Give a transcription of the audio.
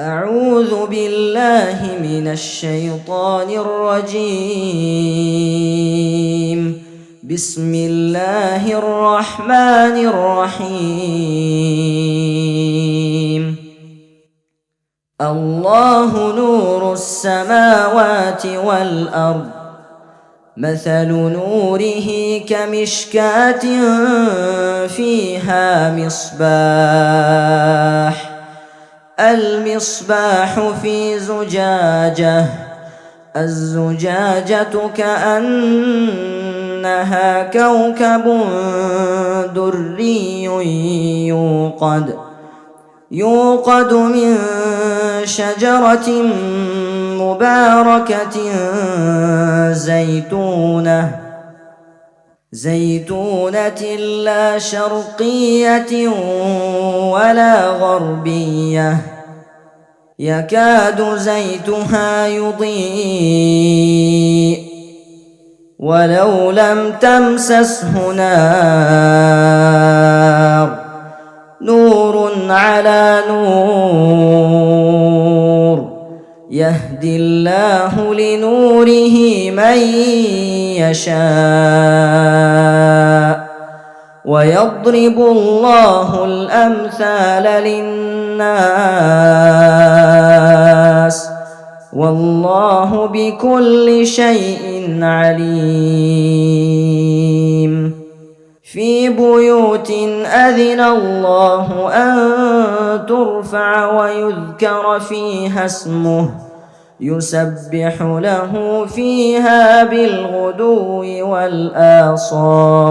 أعوذ بالله من الشيطان الرجيم. بسم الله الرحمن الرحيم. الله نور السماوات والأرض، مثل نوره كمشكاة فيها مصباح، المصباح في زجاجة، الزجاجة كأنها كوكب دري يوقد من شجرة مباركة زيتونة لا شرقية ولا غربية، يكاد زيتها يضيء ولو لم تمسسه نار، نور على نور، يهدي الله لنوره من يشاء، ويضرب الله الأمثال للناس، والله بكل شيء عليم. في بيوت أذن الله أن ترفع ويذكر فيها اسمه يسبح له فيها بالغدو والآصال.